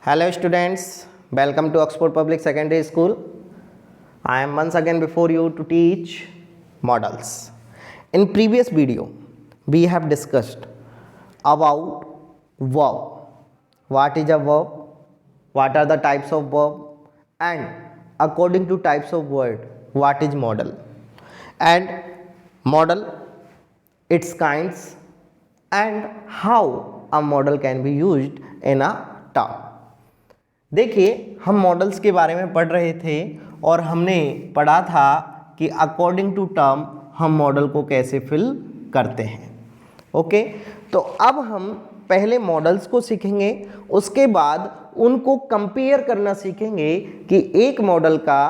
Hello students, welcome to Oxford Public Secondary School. I am once again before you to teach models. In previous video, we have discussed about verb. What is a verb? What are the types of verb? And according to types of word, what is model? And model, its kinds, and how a model can be used in a term. देखिए, हम models के बारे में पढ़ रहे थे और हमने पढ़ा था कि अकॉर्डिंग टू टर्म हम मॉडल को कैसे फिल करते हैं। ओके, तो अब हम पहले मॉडल्स को सीखेंगे, उसके बाद उनको कंपेयर करना सीखेंगे कि एक मॉडल का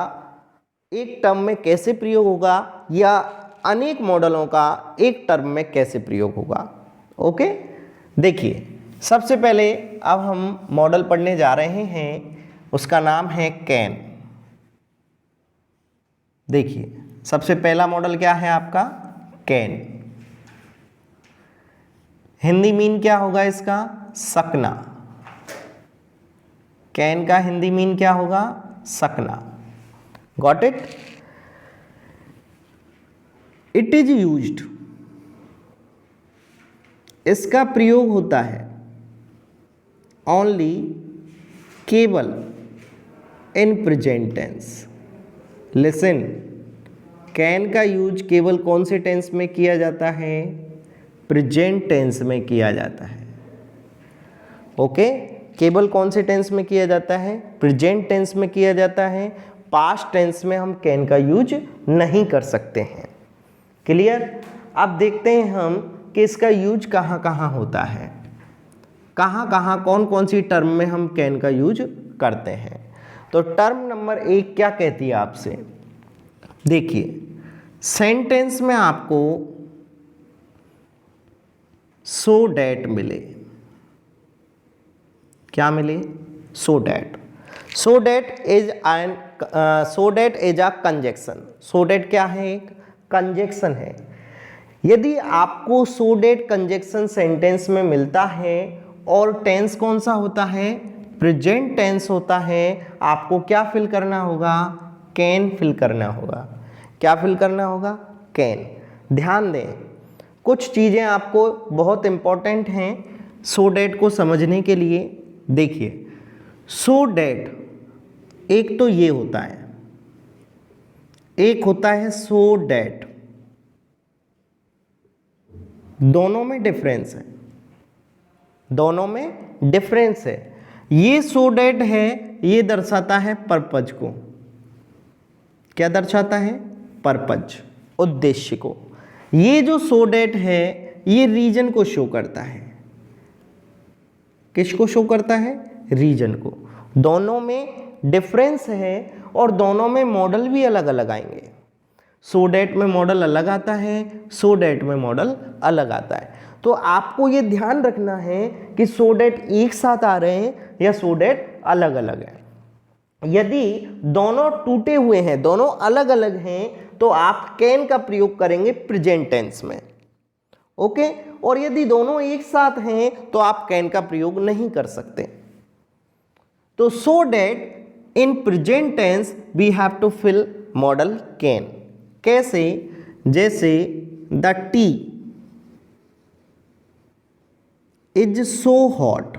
एक टर्म में कैसे प्रयोग होगा या अनेक मॉडलों का एक टर्म में कैसे प्रयोग होगा। ओके, देखिए, सबसे पहले अब हम मॉडल पढ़ने जा रहे हैं, उसका नाम है कैन। देखिए, सबसे पहला मॉडल क्या है आपका? कैन। हिंदी मीन क्या होगा इसका? सकना। कैन का हिंदी मीन क्या होगा? सकना। Got it? It is used, इसका प्रयोग होता है ओनली केवल in present tense. Listen, can का यूज केवल कौन से टेंस में किया जाता है? प्रेजेंट टेंस में किया जाता है। ओके, केवल कौन से टेंस में किया जाता है? प्रेजेंट टेंस में किया जाता है। पास्ट टेंस में हम कैन का यूज नहीं कर सकते हैं। क्लियर? अब देखते हैं हम कि इसका यूज कहाँ कहाँ होता है, कहाँ कहाँ कौन कौन सी टर्म में हम कैन का यूज करते हैं। तो टर्म नंबर 1 क्या कहती है आपसे? देखिए, सेंटेंस में आपको सो डैट मिले। क्या मिले? So that. So that is a conjunction. So that क्या है? एक कंजक्शन है। यदि आपको सो डैट कंजक्शन सेंटेंस में मिलता है और टेंस कौन सा होता है? प्रेजेंट टेंस होता है, आपको क्या फिल करना होगा? कैन फिल करना होगा। क्या फिल करना होगा? कैन। ध्यान दें, कुछ चीज़ें आपको बहुत इंपॉर्टेंट हैं सो डैट को समझने के लिए। देखिए, सो डैट एक तो ये होता है, एक होता है सो डैट। दोनों में डिफरेंस है, दोनों में डिफरेंस है। ये सो डैट है, ये दर्शाता है पर्पज को। क्या दर्शाता है? पर्पज, उद्देश्य को। ये जो सो डैट है, ये रीजन को शो करता है। किसको शो करता है? रीजन को। दोनों में डिफरेंस है और दोनों में मॉडल भी अलग अलग आएंगे। सो डैट में मॉडल अलग आता है, सो डैट में मॉडल अलग आता है। तो आपको ये ध्यान रखना है कि सो डैट एक साथ आ रहे हैं या सो डैट अलग अलग है। यदि दोनों टूटे हुए हैं, दोनों अलग अलग हैं, तो आप कैन का प्रयोग करेंगे प्रेजेंट टेंस में। ओके, और यदि दोनों एक साथ हैं तो आप कैन का प्रयोग नहीं कर सकते। तो so that in present tense we have to fill modal can. कैसे? जैसे the tea is so hot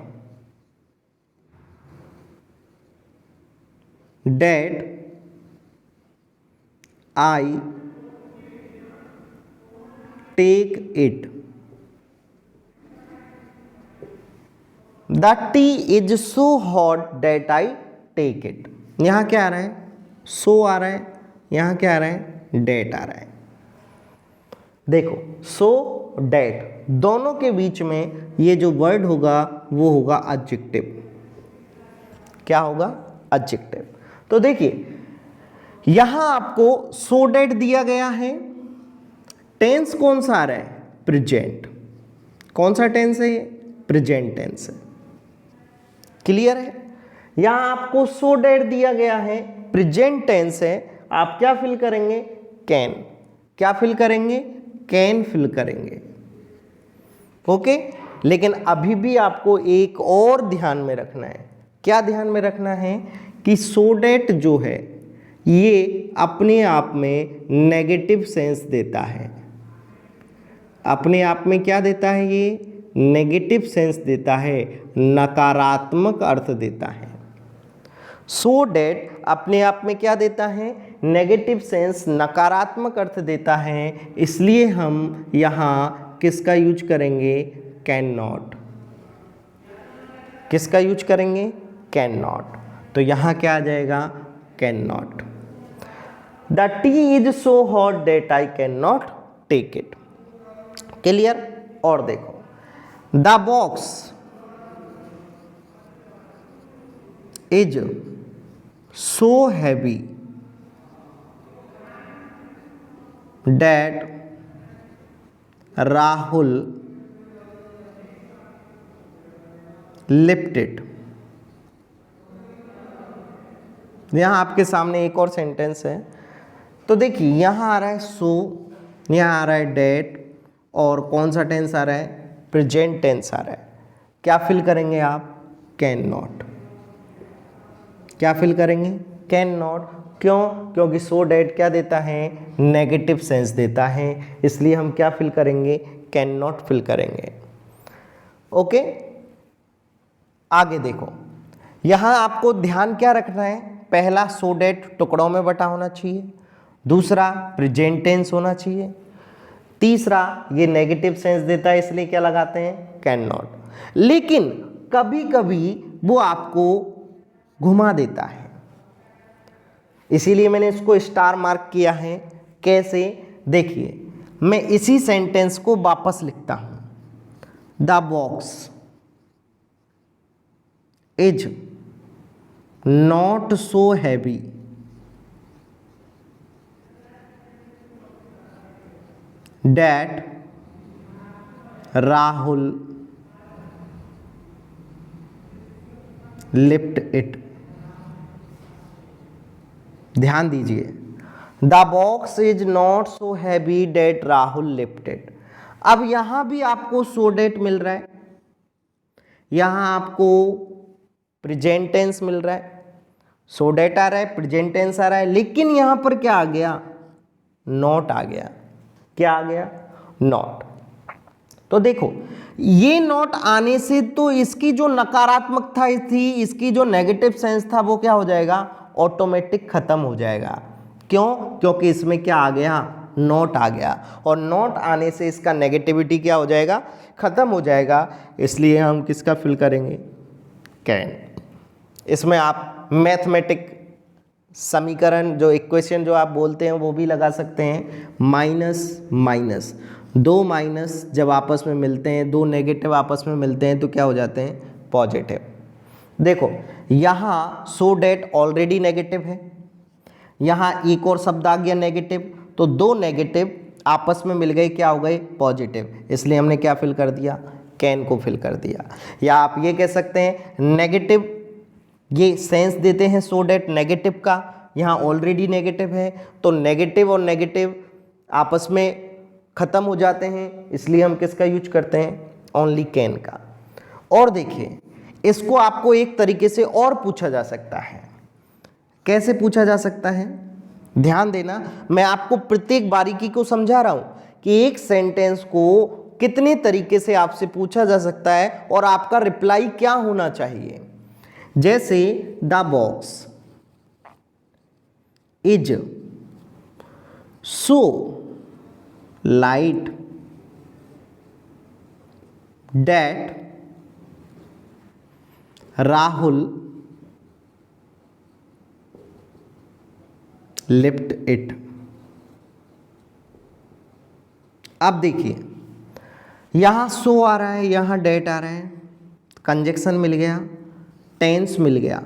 that I take it. The tea is so hot that I take it. यहां क्या आ रहा है? सो आ रहा है, यहां क्या आ रहा है? डेट आ रहा है। देखो, सो डेट, दोनों के बीच में ये जो वर्ड होगा वो होगा एडजेक्टिव। क्या होगा? एडजेक्टिव। तो देखिए, यहां आपको सो डेट दिया गया है। टेंस कौन सा आ रहा है? प्रेजेंट। कौन सा टेंस है ये? प्रेजेंट टेंस है। क्लियर है? यहां आपको सो डेट दिया गया है, प्रेजेंट टेंस है। आप क्या फिल करेंगे? कैन। क्या फिल करेंगे? कैन फिल करेंगे। ओके, लेकिन अभी भी आपको एक और ध्यान में रखना है। क्या ध्यान में रखना है कि सो डैट जो है ये अपने आप में नेगेटिव सेंस देता है, अपने आप में क्या देता है, ये नेगेटिव सेंस देता है, नकारात्मक अर्थ देता है। सो डैट अपने आप में क्या देता है, नेगेटिव सेंस, नकारात्मक अर्थ देता है, इसलिए हम यहाँ किसका यूज करेंगे, कैन नॉट। किसका यूज करेंगे, कैन नॉट। तो यहाँ क्या आ जाएगा, can not. The tea is so hot that I can not take it. Clear. और देखो, the box is so heavy that Rahul lift it. यहां आपके सामने एक और सेंटेंस है। तो देखिए, यहां आ रहा है सो, यहां आ रहा है डेट, और कौन सा टेंस आ रहा है, प्रेजेंट टेंस आ रहा है। क्या फिल करेंगे आप, कैन नॉट। क्या फिल करेंगे, कैन नॉट। क्यों, क्योंकि सो डैट क्या देता है, नेगेटिव सेंस देता है, इसलिए हम क्या फिल करेंगे, कैन नॉट फिल करेंगे। ओके, आगे देखो, यहां आपको ध्यान क्या रखना है, पहला सो डैट टुकड़ों में बटा होना चाहिए, दूसरा प्रेजेंट टेंस होना चाहिए, तीसरा ये नेगेटिव सेंस देता है, इसलिए क्या लगाते हैं, कैन नॉट। लेकिन कभी कभी वो आपको घुमा देता है, इसीलिए मैंने इसको स्टार मार्क किया है। कैसे, देखिए, मैं इसी सेंटेंस को वापस लिखता हूं, the box is not so heavy that Rahul lift it. ध्यान दीजिए, the box is not so heavy that Rahul lift it. अब यहां भी आपको सो डेट मिल रहा है, यहां आपको प्रेजेंट टेंस मिल रहा है, सो डेट आ रहा है, प्रेजेंट टेंस आ रहा है, लेकिन यहां पर क्या आ गया, नॉट आ गया। क्या आ गया, नॉट। तो देखो, ये नॉट आने से तो इसकी जो नकारात्मकता थी, इसकी जो नेगेटिव सेंस था, वो क्या हो जाएगा, ऑटोमेटिक खत्म हो जाएगा। क्यों, क्योंकि इसमें क्या आ गया, नॉट आ गया, और नॉट आने से इसका नेगेटिविटी क्या हो जाएगा, खत्म हो जाएगा, इसलिए हम किसका फिल करेंगे, कैन। इसमें आप मैथमेटिक समीकरण, जो इक्वेशन जो आप बोलते हैं, वो भी लगा सकते हैं। माइनस माइनस, दो माइनस जब आपस में मिलते हैं, दो नेगेटिव आपस में मिलते हैं, तो क्या हो जाते हैं, पॉजिटिव। देखो, यहाँ सो डेट ऑलरेडी नेगेटिव है, यहाँ एक और शब्द आ गया नेगेटिव, तो दो नेगेटिव आपस में मिल गए, क्या हो गए, पॉजिटिव, इसलिए हमने क्या फिल कर दिया, कैन को फिल कर दिया। या आप ये कह सकते हैं, नेगेटिव ये सेंस देते हैं सो डेट नेगेटिव का, यहाँ ऑलरेडी नेगेटिव है, तो नेगेटिव और नेगेटिव आपस में खत्म हो जाते हैं, इसलिए हम किसका यूज करते हैं, ओनली कैन का। और देखिए, इसको आपको एक तरीके से और पूछा जा सकता है। कैसे पूछा जा सकता है, ध्यान देना, मैं आपको प्रत्येक बारीकी को समझा रहा हूं कि एक सेंटेंस को कितने तरीके से आपसे पूछा जा सकता है और आपका रिप्लाई क्या होना चाहिए। जैसे, the box is so light that Rahul lift it. अब देखिए, यहां सो आ रहा है, यहां डेट आ रहा है, कंजक्शन मिल गया, टेंस मिल गया,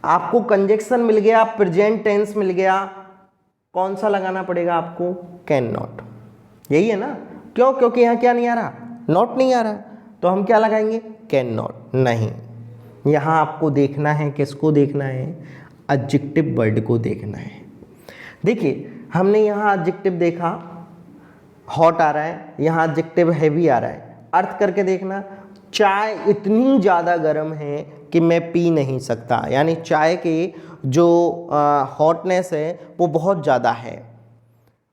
आपको कंजक्शन मिल गया, प्रेजेंट टेंस मिल गया, कौन सा लगाना पड़ेगा आपको, कैन नॉट। यही है ना, क्यों, क्योंकि यहाँ क्या नहीं आ रहा, नॉट नहीं आ रहा, तो हम क्या लगाएंगे, कैन नॉट। नहीं, यहाँ आपको देखना है, किसको देखना है, एडजेक्टिव वर्ड को देखना है। देखिए, हमने यहाँ एडजेक्टिव देखा, हॉट आ रहा है, यहाँ एडजेक्टिव हैवी आ रहा है, अर्थ करके देखना, चाय इतनी ज़्यादा गर्म है कि मैं पी नहीं सकता, यानी चाय की जो हॉटनेस है वो बहुत ज़्यादा है।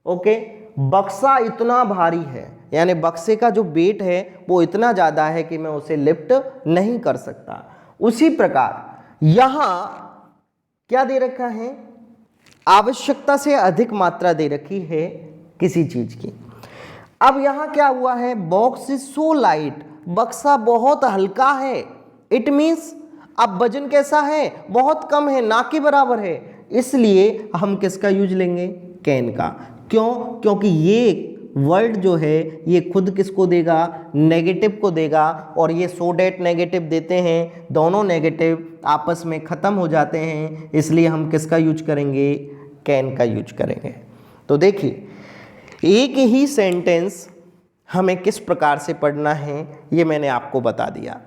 ओके, बक्सा इतना भारी है, यानी बक्से का जो वेट है वो इतना ज़्यादा है कि मैं उसे लिफ्ट नहीं कर सकता। उसी प्रकार यहाँ क्या दे रखा है, आवश्यकता से अधिक मात्रा दे रखी है किसी चीज की। अब यहां क्या हुआ है, बॉक्स इज सो लाइट, बक्सा बहुत हल्का है। इट मीन्स अब वजन कैसा है, बहुत कम है, ना के बराबर है। इसलिए हम किसका यूज लेंगे, कैन का। क्यों, क्योंकि ये वर्ड जो है ये खुद किसको देगा, नेगेटिव को देगा, और ये सो डेट नेगेटिव देते हैं, दोनों नेगेटिव आपस में ख़त्म हो जाते हैं, इसलिए हम किसका यूज करेंगे, कैन का यूज करेंगे। तो देखिए एक ही सेंटेंस हमें किस प्रकार से पढ़ना है ये मैंने आपको बता दिया।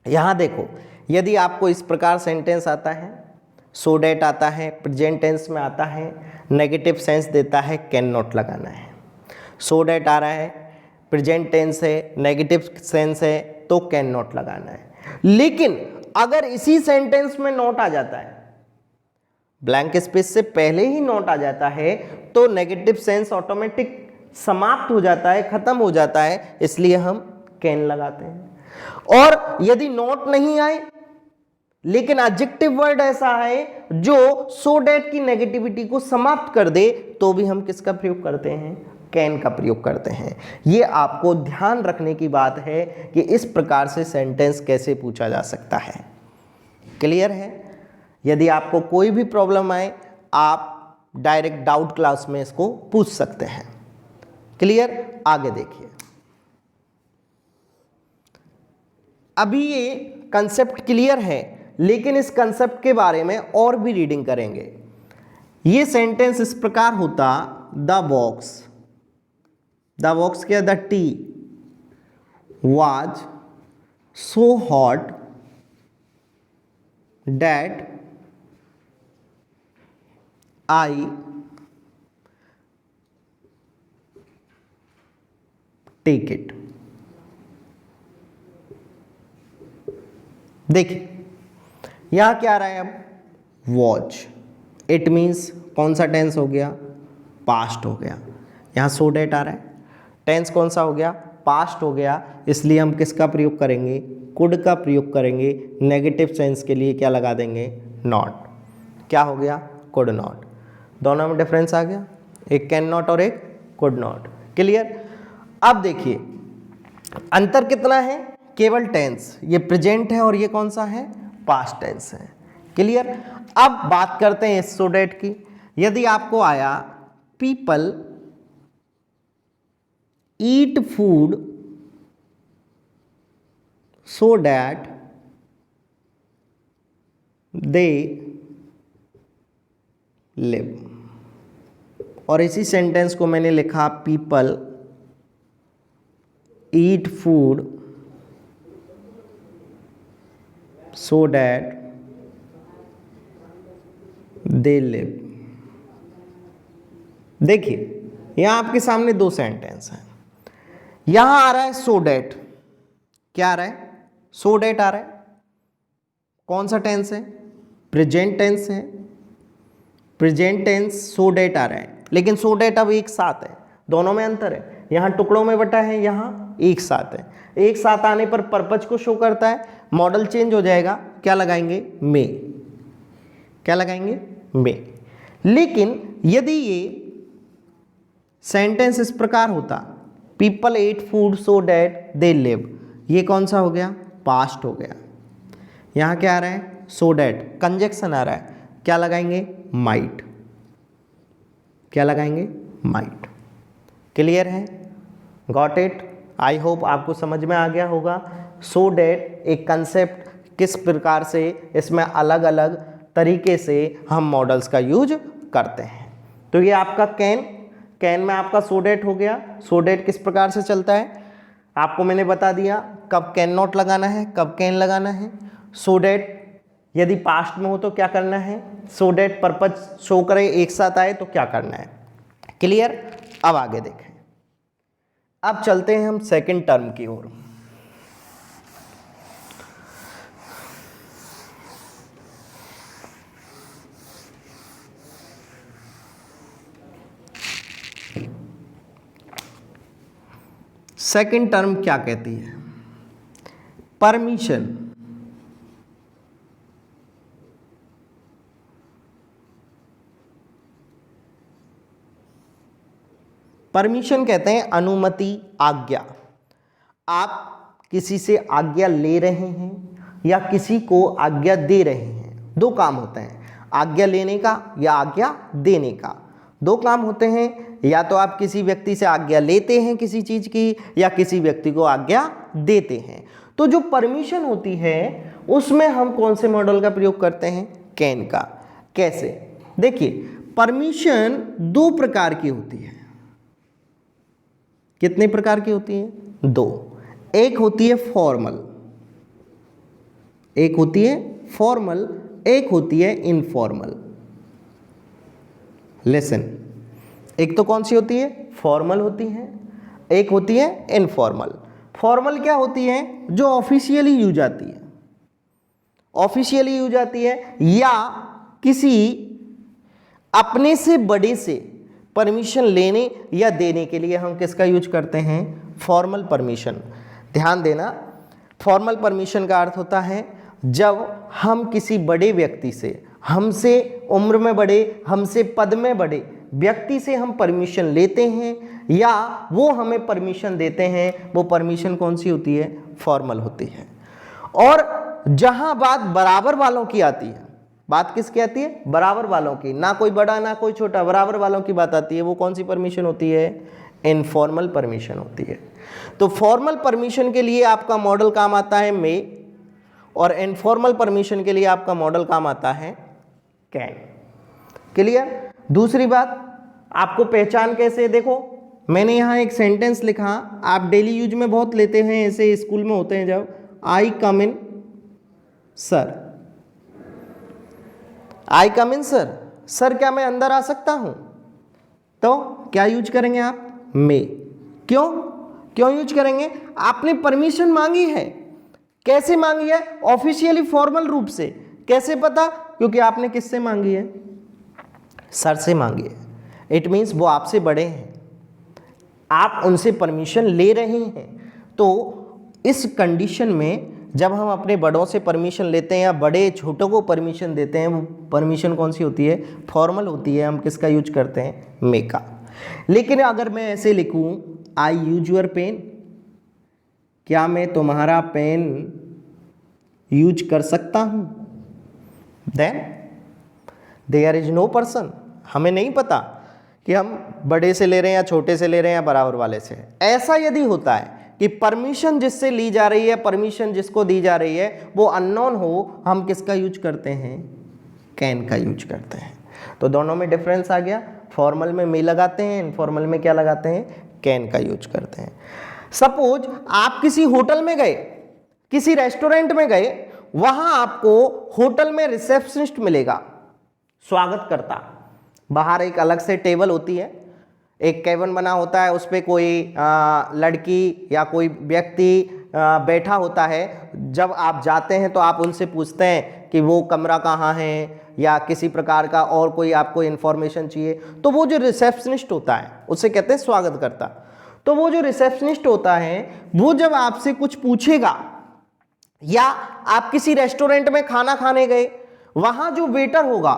यहाँ देखो, यदि आपको इस प्रकार सेंटेंस आता है, सो डेट आता है, प्रेजेंट टेंस में आता है, नेगेटिव सेंस देता है, कैन नॉट लगाना है। सो डेट आ रहा है, प्रेजेंट टेंस है, नेगेटिव सेंस है, तो कैन नॉट लगाना है। लेकिन अगर इसी सेंटेंस में नॉट आ जाता है, ब्लैंक स्पेस से पहले ही नॉट आ जाता है, तो नेगेटिव सेंस ऑटोमेटिक समाप्त हो जाता है, खत्म हो जाता है, इसलिए हम कैन लगाते हैं। और यदि नॉट नहीं आए लेकिन एडजेक्टिव वर्ड ऐसा है जो सो डेट की नेगेटिविटी को समाप्त कर दे, तो भी हम किसका प्रयोग करते हैं, कैन का प्रयोग करते हैं। ये आपको ध्यान रखने की बात है कि इस प्रकार से सेंटेंस कैसे पूछा जा सकता है। क्लियर है? यदि आपको कोई भी प्रॉब्लम आए, आप डायरेक्ट डाउट क्लास में इसको पूछ सकते हैं। क्लियर? आगे देखिए, अभी ये कंसेप्ट क्लियर है, लेकिन इस कंसेप्ट के बारे में और भी रीडिंग करेंगे। ये सेंटेंस इस प्रकार होता, द बॉक्स क्या, the tea was so hot that I take it. देखिए यहां क्या आ रहा है, अब वॉच, इट मीन्स कौन सा टेंस हो गया, पास्ट हो गया। यहां सो डेट आ रहा है, टेंस कौन सा हो गया, पास्ट हो गया, इसलिए हम किसका प्रयोग करेंगे, कुड का प्रयोग करेंगे। नेगेटिव सेंस के लिए क्या लगा देंगे, नॉट। क्या हो गया, कुड नॉट। दोनों में डिफरेंस आ गया, एक कैन नॉट और एक कुड नॉट। क्लियर? अब देखिए अंतर कितना है, केवल टेंस, ये प्रेजेंट है और ये कौन सा है, पास्ट टेंस है। क्लियर? अब बात करते हैं सो डेट की। यदि आपको आया, people eat food so that they live, और इसी सेंटेंस को मैंने लिखा, people eat food so that they live. देखिए यहां आपके सामने दो सेंटेंस हैं। यहां आ रहा है सो डैट, क्या आ रहा है, सो डैट आ रहा है, कौन सा टेंस है, प्रेजेंट टेंस है। प्रेजेंट टेंस सो डैट आ रहा है, लेकिन सो डैट अब एक साथ है, दोनों में अंतर है। यहां टुकड़ों में बटा है, यहां एक साथ है। एक साथ आने पर पर्पज को शो करता है, मॉडल चेंज हो जाएगा, क्या लगाएंगे, मे। क्या लगाएंगे, मे। लेकिन यदि ये सेंटेंस इस प्रकार होता, people at food so that they live, ये कौन सा हो गया, पास्ट हो गया। यहां क्या आ रहा है, सो डैट, कंजक्शन आ रहा है, क्या लगाएंगे, माइट। क्या लगाएंगे, माइट। क्लियर है? Got it? आई होप आपको समझ में आ गया होगा सो डैट एक कंसेप्ट किस प्रकार से, इसमें अलग अलग तरीके से हम मॉडल्स का यूज करते हैं। तो ये आपका कैन में आपका सो डैट हो गया। सो डैट किस प्रकार से चलता है आपको मैंने बता दिया, कब कैन नॉट लगाना है, कब कैन लगाना है। सो डैट यदि पास्ट में हो तो क्या करना है, सो डैट पर्पज शो करे, एक साथ आए तो क्या करना है। क्लियर? अब आगे देखें, अब चलते हैं हम सेकंड टर्म की ओर। सेकंड टर्म क्या कहती है? परमिशन। परमिशन कहते हैं अनुमति, आज्ञा। आप किसी से आज्ञा ले रहे हैं या किसी को आज्ञा दे रहे हैं, दो काम होते हैं, आज्ञा लेने का या आज्ञा देने का, दो काम होते हैं। या तो आप किसी व्यक्ति से आज्ञा लेते हैं किसी चीज की, या किसी व्यक्ति को आज्ञा देते हैं। तो जो परमिशन होती है उसमें हम कौन से मॉडल का प्रयोग करते हैं? कैन का। कैसे? देखिए, परमिशन दो प्रकार की होती है। कितने प्रकार की होती है? दो। एक होती है फॉर्मल, एक होती है फॉर्मल, एक होती है इनफॉर्मल। लिसन, एक तो कौन सी होती है? फॉर्मल होती है, एक होती है इनफॉर्मल। फॉर्मल क्या होती है? जो ऑफिशियली यूज आती है, ऑफिशियली यूज आती है, या किसी अपने से बड़े से परमिशन लेने या देने के लिए हम किसका यूज करते हैं? Formal permission. ध्यान देना, फॉर्मल परमिशन का अर्थ होता है जब हम किसी बड़े व्यक्ति से, हमसे उम्र में बड़े, हमसे पद में बड़े व्यक्ति से हम परमिशन लेते हैं या वो हमें परमिशन देते हैं, वो परमिशन कौन सी होती है? फॉर्मल होती है। और जहां बात बराबर वालों की आती है, बात किसकी आती है? बराबर वालों की, ना कोई बड़ा ना कोई छोटा, बराबर वालों की बात आती है, वो कौन सी परमिशन होती है? इनफॉर्मल परमिशन होती है। तो फॉर्मल परमिशन के लिए आपका मॉडल काम आता है मे, और इनफॉर्मल परमिशन के लिए आपका मॉडल काम आता है कैन। क्लियर? दूसरी बात, आपको पहचान कैसे? देखो, मैंने यहां एक सेंटेंस लिखा, आप डेली यूज में बहुत लेते हैं, ऐसे स्कूल में होते हैं जब, आई कम इन सर, आई कम इन सर, सर क्या मैं अंदर आ सकता हूं? तो क्या यूज करेंगे आप? मे। क्यों? क्यों यूज करेंगे? आपने परमिशन मांगी है। कैसे मांगी है? ऑफिशियली, फॉर्मल रूप से। कैसे पता? क्योंकि आपने किससे मांगी है? सर से मांगी है। इट मीन्स वो आपसे बड़े हैं, आप उनसे परमिशन ले रहे हैं। तो इस कंडीशन में जब हम अपने बड़ों से परमिशन लेते हैं या बड़े छोटों को परमिशन देते हैं, वो परमिशन कौन सी होती है? फॉर्मल होती है। हम किसका यूज करते हैं? मे का। लेकिन अगर मैं ऐसे लिखूं, आई यूज योर पेन, क्या मैं तुम्हारा पेन यूज कर सकता हूं? Then there is no person. हमें नहीं पता कि हम बड़े से ले रहे हैं या छोटे से ले रहे हैं या बराबर वाले से। ऐसा यदि होता है कि परमिशन जिससे ली जा रही है, परमिशन जिसको दी जा रही है, वो अननोन हो, हम किसका यूज करते हैं? कैन का यूज करते हैं। तो दोनों में डिफरेंस आ गया। फॉर्मल में मे लगाते हैं, इनफॉर्मल में क्या लगाते हैं? कैन का यूज करते हैं। सपोज आप किसी होटल में गए, किसी रेस्टोरेंट में गए, वहां आपको होटल में रिसेप्शनिस्ट मिलेगा, स्वागत करता। बाहर एक अलग से टेबल होती है, एक केबिन बना होता है, उस पर कोई लड़की या कोई व्यक्ति बैठा होता है। जब आप जाते हैं तो आप उनसे पूछते हैं कि वो कमरा कहाँ है या किसी प्रकार का और कोई आपको इन्फॉर्मेशन चाहिए, तो वो जो रिसेप्शनिस्ट होता है उसे कहते हैं स्वागत करता। तो वो जो रिसेप्शनिस्ट होता है वो जब आपसे कुछ पूछेगा, या आप किसी रेस्टोरेंट में खाना खाने गए, वहां जो वेटर होगा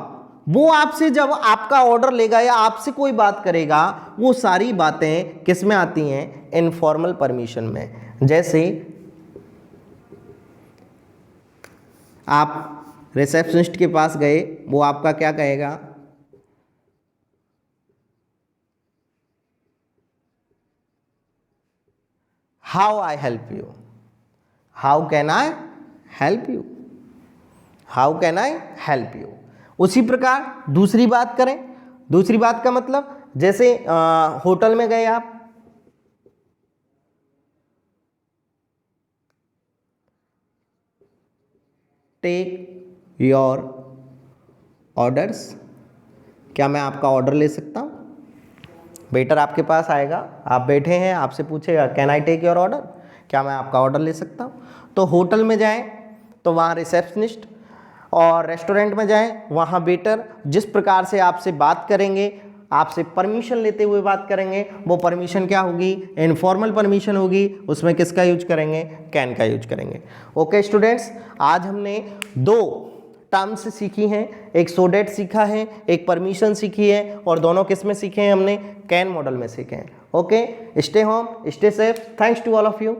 वो आपसे जब आपका ऑर्डर लेगा या आपसे कोई बात करेगा, वो सारी बातें किस में आती हैं? इनफॉर्मल परमिशन में। जैसे आप रिसेप्शनिस्ट के पास गए, वो आपका क्या कहेगा? How I help you, how can I help you, how can I help you. उसी प्रकार दूसरी बात करें, दूसरी बात का मतलब जैसे होटल में गए आप, टेक योर ऑर्डर्स, क्या मैं आपका ऑर्डर ले सकता हूं? वेटर आपके पास आएगा, आप बैठे हैं, आपसे पूछेगा can I take your order, क्या मैं आपका ऑर्डर ले सकता हूं? तो होटल में जाएं तो वहाँ रिसेप्शनिस्ट, और रेस्टोरेंट में जाएं वहाँ वेटर जिस प्रकार से आपसे बात करेंगे, आपसे परमिशन लेते हुए बात करेंगे। वो परमिशन क्या होगी? इनफॉर्मल परमिशन होगी। उसमें किसका यूज करेंगे? कैन का यूज करेंगे। ओके स्टूडेंट्स, आज हमने दो टर्म्स सीखी हैं, एक सो डैट सीखा है, एक परमिशन सीखी है, और दोनों किस में सीखे हैं हमने? कैन मॉडल में सीखे हैं। Okay, stay home, stay safe, thanks to all of you.